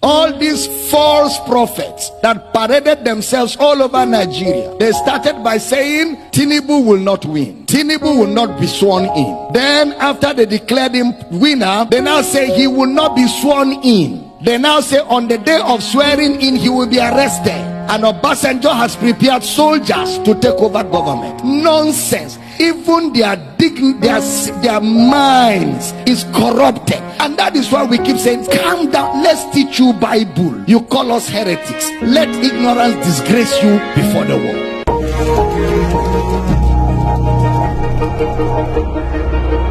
All these false prophets that paraded themselves all over Nigeria, they started by saying Tinubu will not win, Tinubu will not be sworn in. Then after they declared him winner, they now say he will not be sworn in. They now say on the day of swearing in he will be arrested, and Obasanjo has prepared soldiers to take over government. Nonsense. Even their minds is corrupted, and that is why we keep saying, calm down, let's teach you Bible. You call us heretics. Let ignorance disgrace you before the world.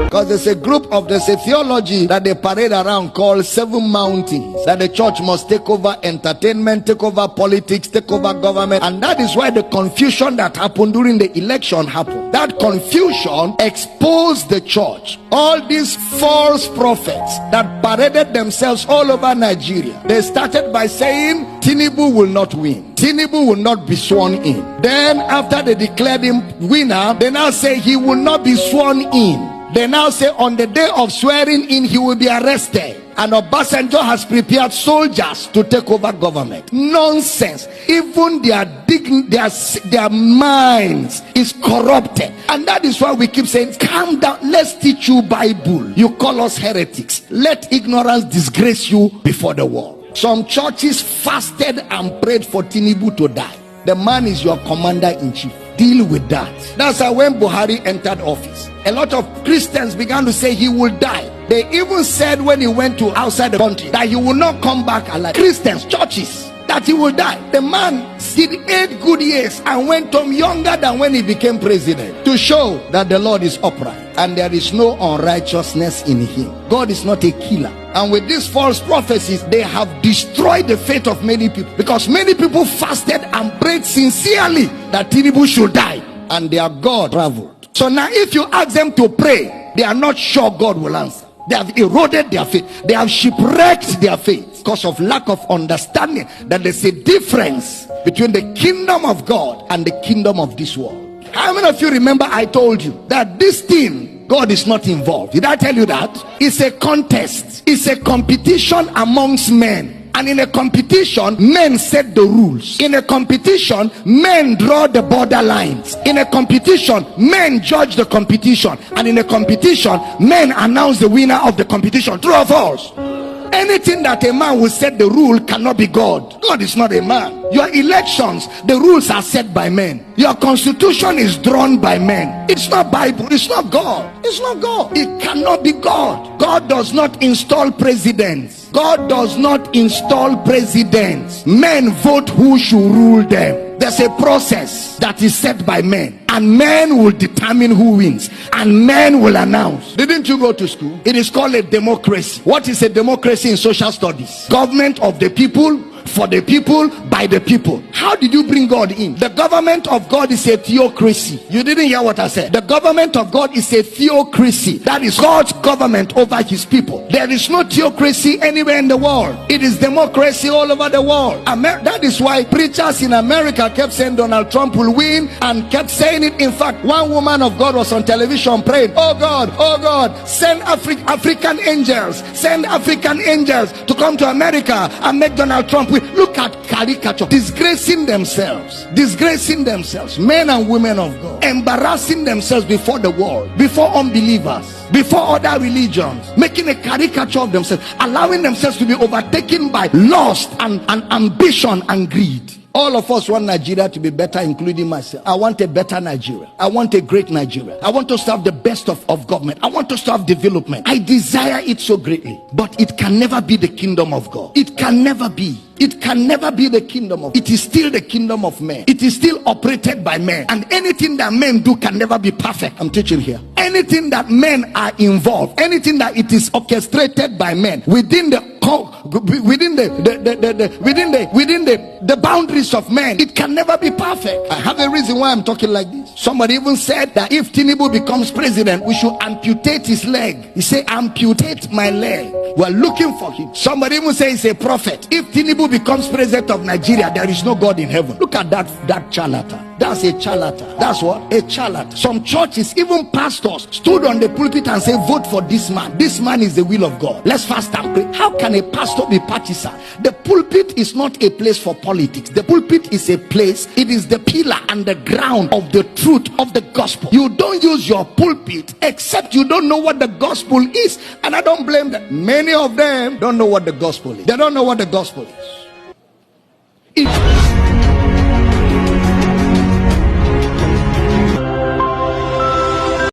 Because there's a theology that they parade around called 7 mountains, that the church must take over entertainment, take over politics, take over government. And that is why the confusion that happened during the election happened. That confusion exposed the church. All these false prophets that paraded themselves all over Nigeria, they started by saying Tinubu will not win, Tinubu will not be sworn in. Then after they declared him winner, they now say he will not be sworn in. They now say on the day of swearing in he will be arrested, and Obasanjo has prepared soldiers to take over government. Nonsense. Even their minds is corrupted, and that is why we keep saying, calm down, let's teach you Bible. You call us heretics. Let ignorance disgrace you before the world. Some churches fasted and prayed for Tinubu to die. The man is your commander-in-chief. Deal with that. That's how when Buhari entered office, a lot of Christians began to say he will die. They even said when he went to outside the country that he will not come back alive. Christians, churches, that he will die. The man did 8 good years and went home younger than when he became president, to show that the Lord is upright and there is no unrighteousness in him. God is not a killer. And with these false prophecies, they have destroyed the faith of many people, because many people fasted and prayed sincerely that Tinubu should die, and their God traveled. So now if you ask them to pray, they are not sure God will answer. They have eroded their faith. They have shipwrecked their faith because of lack of understanding that there's a difference between the kingdom of God and the kingdom of this world. How many of you remember I told you that this thing, God is not involved? Did I tell you that? It's a contest. It's a competition amongst men. And in a competition, men set the rules. In a competition, men draw the borderlines. In a competition, men judge the competition. And in a competition, men announce the winner of the competition. True or false? Anything that a man will set the rule cannot be God. God is not a man. Your elections, the rules are set by men. Your constitution is drawn by men. It's not Bible. It's not God. It's not God. It cannot be God. God does not install presidents. God does not install presidents. Men vote who should rule them. There's a process that is set by men, and men will determine who wins, and men will announce. Didn't you go to school? It is called a democracy. What is a democracy in social studies? Government of the people, for the people, by the people. How did you bring God in? The government of God is a theocracy. You didn't hear what I said. The government of God is a theocracy. That is God's government over his people. There is no theocracy anywhere in the world. It is democracy all over the world. That is why preachers in America kept saying Donald Trump will win, and kept saying it. In fact, one woman of God was on television praying, oh God, send African angels, send African angels to come to America and make Donald Trump win. Look at caricature, disgracing themselves, men and women of God, embarrassing themselves before the world, before unbelievers, before other religions, making a caricature of themselves, allowing themselves to be overtaken by lust and ambition and greed. All of us want Nigeria to be better, including myself. I want a better Nigeria. I want a great Nigeria. I want us to have the best of government. I want us to have development. I desire it so greatly. But it can never be the kingdom of God. It can never be. It can never be the kingdom of God. It is still the kingdom of men. It is still operated by men. And anything that men do can never be perfect. I'm teaching here. Anything that men are involved, anything that it is orchestrated by men within the boundaries of men, it can never be perfect. I have a reason why I'm talking like this. Somebody even said that if Tinubu becomes president, we should amputate his leg. He said, amputate my leg. We're looking for him. Somebody even says he's a prophet. If Tinubu becomes president of Nigeria, there is no God in heaven. Look at that charlatan. That's a charlatan. That's what? A charlatan. Some churches, even pastors, stood on the pulpit and say, vote for this man. This man is the will of God. Let's fast and pray. How can a pastor be partisan? The pulpit is not a place for politics. The pulpit is a place, it is the pillar and the ground of the truth of the gospel. You don't use your pulpit except you don't know what the gospel is. And I don't blame them. Many of them don't know what the gospel is. They don't know what the gospel is.